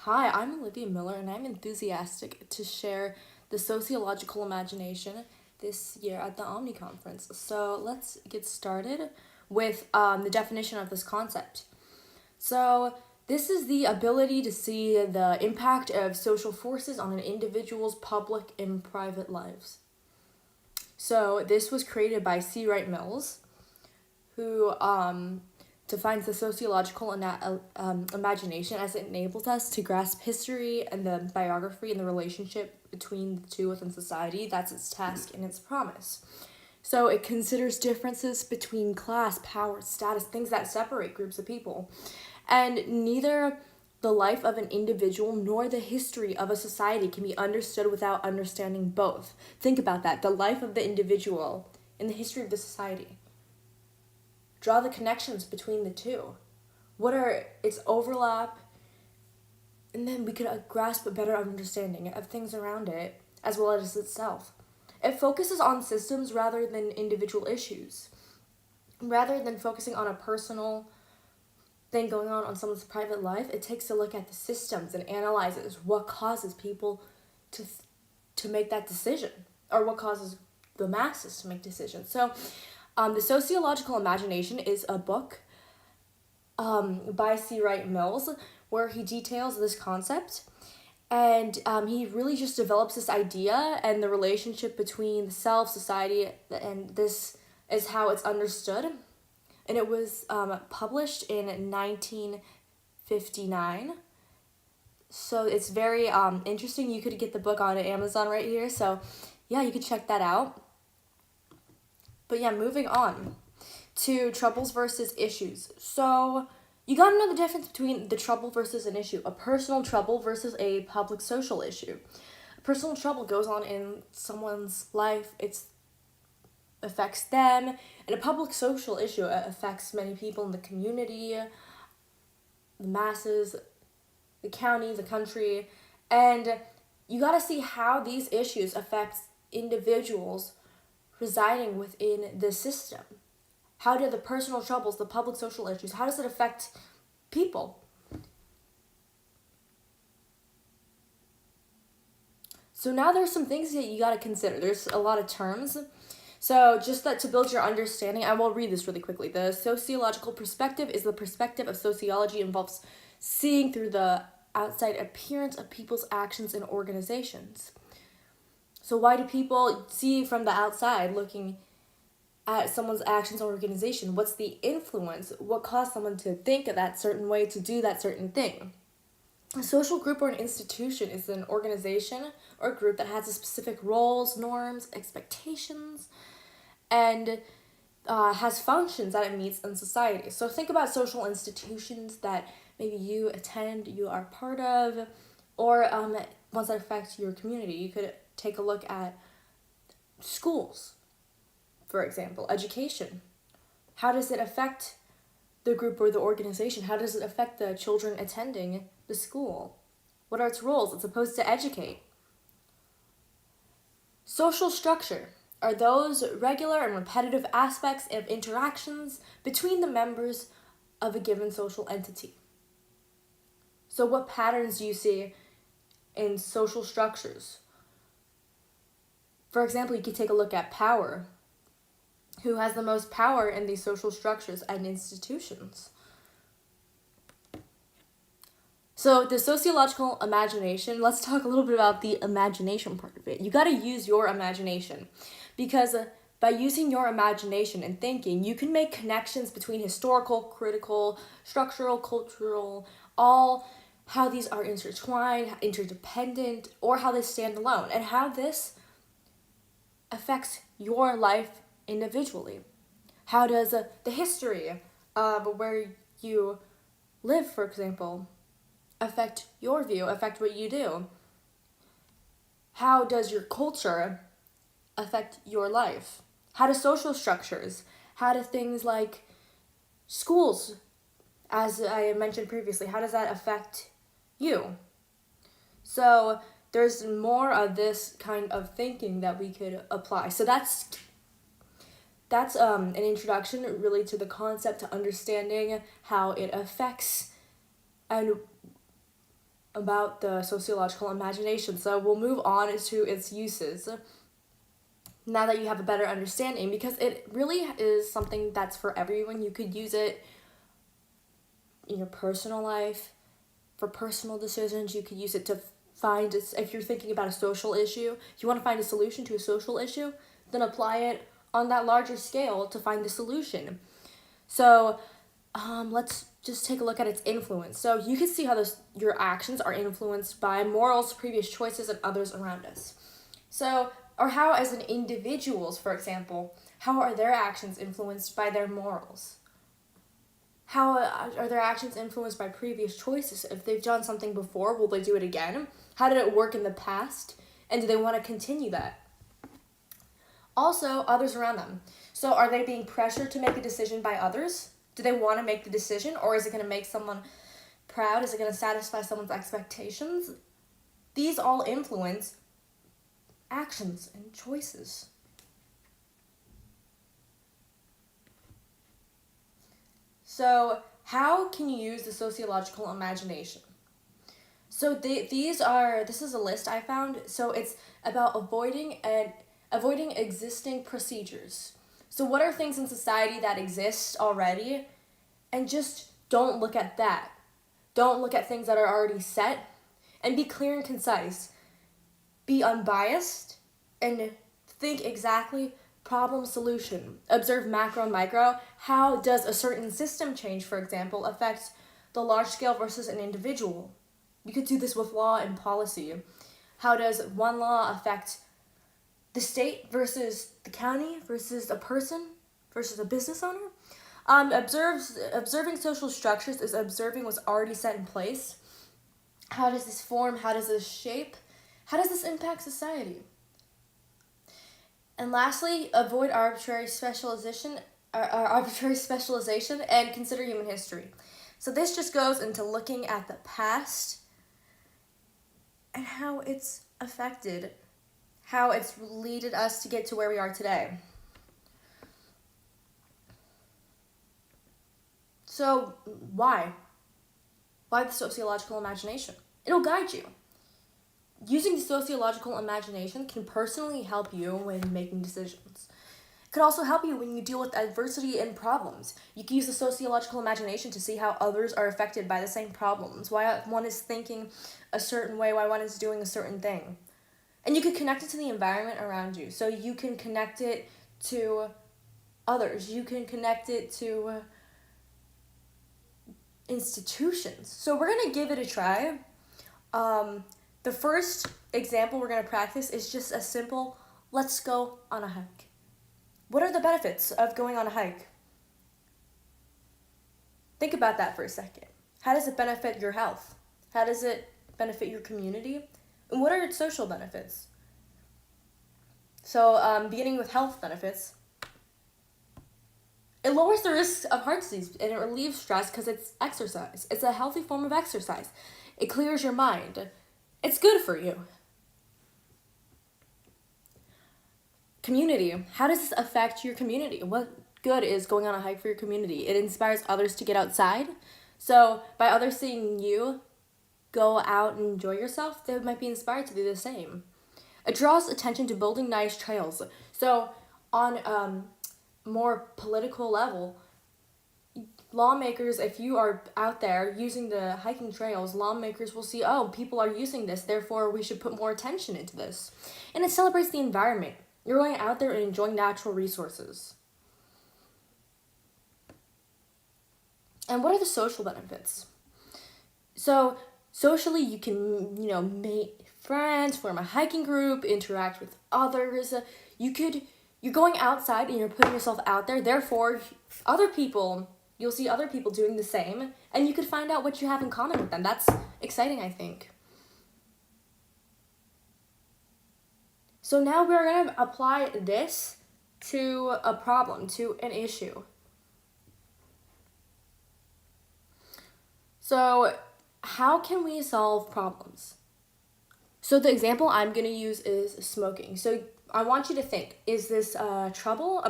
Hi, I'm Olivia Miller, and I'm enthusiastic to share the sociological imagination this year at the Omni Conference. So let's get started with the definition of this concept. So, this is the ability to see the impact of social forces on an individual's public and private lives. So, this was created by C. Wright Mills, who defines the sociological imagination as it enables us to grasp history and the biography and the relationship between the two within society. That's its task and its promise. So it considers differences between class, power, status, things that separate groups of people. And neither the life of an individual nor the history of a society can be understood without understanding both. Think about that. The life of the individual and the history of the society. Draw the connections between the two. What are its overlap? And then we could grasp a better understanding of things around it as well as itself. It focuses on systems rather than individual issues. Rather than focusing on a personal thing going on someone's private life, it takes a look at the systems and analyzes what causes people to make that decision, or what causes the masses to make decisions. So the Sociological Imagination is a book by C. Wright Mills where he details this concept, and he really just develops this idea and the relationship between the self, society, and this is how it's understood. And it was published in 1959. So it's very interesting. You could get the book on Amazon right here. So yeah, you could check that out. But yeah, moving on to troubles versus issues. So you gotta know the difference between the trouble versus an issue, a personal trouble versus a public social issue. Personal trouble goes on in someone's life, it affects them, and a public social issue affects many people in the community, the masses, the county, the country, and you gotta see how these issues affect individuals residing within the system. How do the personal troubles, the public social issues, how does it affect people? So now there's some things that you got to consider. There's a lot of terms. So just that to build your understanding, I will read this really quickly. The sociological perspective is the perspective of sociology involves seeing through the outside appearance of people's actions and organizations. So why do people see from the outside looking at someone's actions or organization? What's the influence? What caused someone to think that certain way, to do that certain thing? A social group or an institution is an organization or group that has a specific roles, norms, expectations, and has functions that it meets in society. So think about social institutions that maybe you attend, you are part of, or ones that affect your community. You could take a look at schools, for example, education. How does it affect the group or the organization? How does it affect the children attending the school? What are its roles? It's supposed to educate. Social structure are those regular and repetitive aspects of interactions between the members of a given social entity. So what patterns do you see in social structures? For example, you could take a look at power. Who has the most power in these social structures and institutions? So the sociological imagination, let's talk a little bit about the imagination part of it. You got to use your imagination because by using your imagination and thinking, you can make connections between historical, critical, structural, cultural, all how these are intertwined, interdependent, or how they stand alone, and how this affects your life individually. How does the history of where you live, for example, affect your view, affect what you do? How does your culture affect your life? How do social structures, how do things like schools, as I mentioned previously, how does that affect you? So there's more of this kind of thinking that we could apply. So that's an introduction really to the concept, to understanding how it affects and about the sociological imagination. So we'll move on to its uses now that you have a better understanding, because it really is something that's for everyone. You could use it in your personal life, for personal decisions. You could use it to find, if you're thinking about a social issue, if you want to find a solution to a social issue, then apply it on that larger scale to find the solution. So let's just take a look at its influence. So you can see how your actions are influenced by morals, previous choices, and others around us. So, or how as an individuals, for example, how are their actions influenced by their morals? How are their actions influenced by previous choices? If they've done something before, will they do it again? How did it work in the past? And do they want to continue that? Also, others around them. So are they being pressured to make a decision by others? Do they want to make the decision, or is it going to make someone proud? Is it going to satisfy someone's expectations? These all influence actions and choices. So how can you use the sociological imagination? So this is a list I found. So it's about avoiding existing procedures. So what are things in society that exist already? And just don't look at that. Don't look at things that are already set. And be clear and concise. Be unbiased and think exactly problem solution. Observe macro and micro. How does a certain system change, for example, affect the large scale versus an individual? You could do this with law and policy. How does one law affect the state versus the county versus a person versus a business owner? Observing social structures is observing what's already set in place. How does this form? How does this shape? How does this impact society? And lastly, avoid arbitrary specialization and consider human history. So this just goes into looking at the past and how it's affected, how it's leaded us to get to where we are today. So why? Why the sociological imagination? It'll guide you. Using the sociological imagination can personally help you when making decisions. It could also help you when you deal with adversity and problems. You can use the sociological imagination to see how others are affected by the same problems, why one is thinking a certain way, why one is doing a certain thing. And you can connect it to the environment around you. So you can connect it to others. You can connect it to institutions. So we're going to give it a try. The first example we're going to practice is just a simple, let's go on a hike. What are the benefits of going on a hike? Think about that for a second. How does it benefit your health? How does it benefit your community? And what are its social benefits? So beginning with health benefits, it lowers the risk of heart disease and it relieves stress because it's exercise. It's a healthy form of exercise. It clears your mind. It's good for you. Community. How does this affect your community? What good is going on a hike for your community? It inspires others to get outside. So by others seeing you go out and enjoy yourself, they might be inspired to do the same. It draws attention to building nice trails. So on more political level, lawmakers, if you are out there using the hiking trails, lawmakers will see, oh, people are using this, therefore we should put more attention into this. And it celebrates the environment. You're going out there and enjoying natural resources. And what are the social benefits? So socially, you can, make friends, form a hiking group, interact with others. You're going outside and you're putting yourself out there. Therefore, you'll see other people doing the same, and you could find out what you have in common with them. That's exciting, I think. So now we're going to apply this to a problem, to an issue. So how can we solve problems? So the example I'm going to use is smoking. So I want you to think, is this a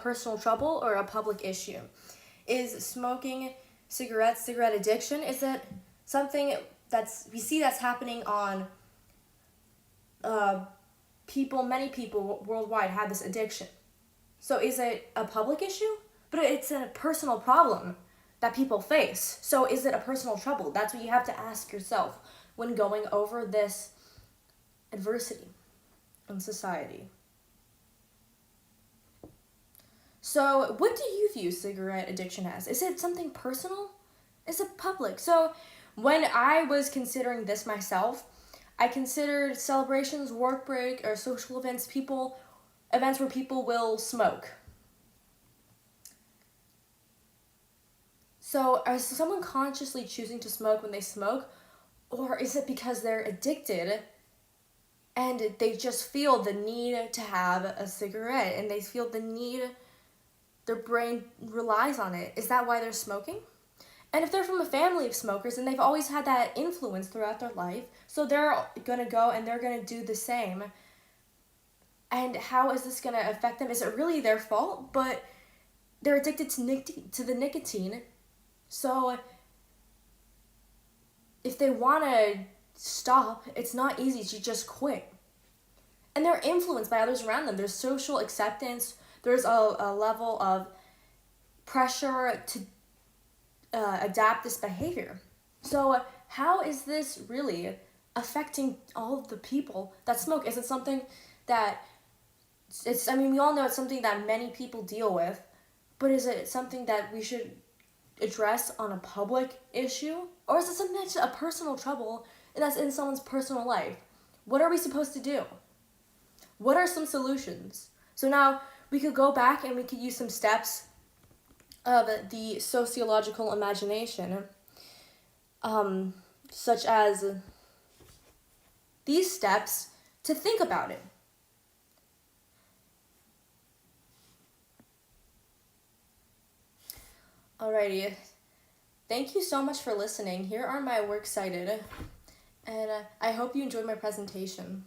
personal trouble, or a public issue? Is smoking cigarette addiction, is that something we see that's happening on many people worldwide have this addiction. So is it a public issue? But it's a personal problem that people face. So is it a personal trouble? That's what you have to ask yourself when going over this adversity in society. So what do you view cigarette addiction as? Is it something personal? Is it public? So when I was considering this myself, I considered celebrations, work break, or social events where people will smoke. So is someone consciously choosing to smoke when they smoke? Or is it because they're addicted and they just feel the need to have a cigarette and they feel the need, their brain relies on it? Is that why they're smoking? And if they're from a family of smokers and they've always had that influence throughout their life, so they're gonna go and they're gonna do the same. And how is this gonna affect them? Is it really their fault? But they're addicted to the nicotine. So if they wanna stop, it's not easy to just quit. And they're influenced by others around them. There's social acceptance. There's a level of pressure to adapt this behavior. So how is this really affecting all of the people that smoke? Is it something that we all know it's something that many people deal with, but is it something that we should address on a public issue? Or is it something that's a personal trouble and that's in someone's personal life? What are we supposed to do? What are some solutions? So now we could go back and we could use some steps of the sociological imagination, such as these steps to think about it. Alrighty, thank you so much for listening. Here are my works cited, and I hope you enjoyed my presentation.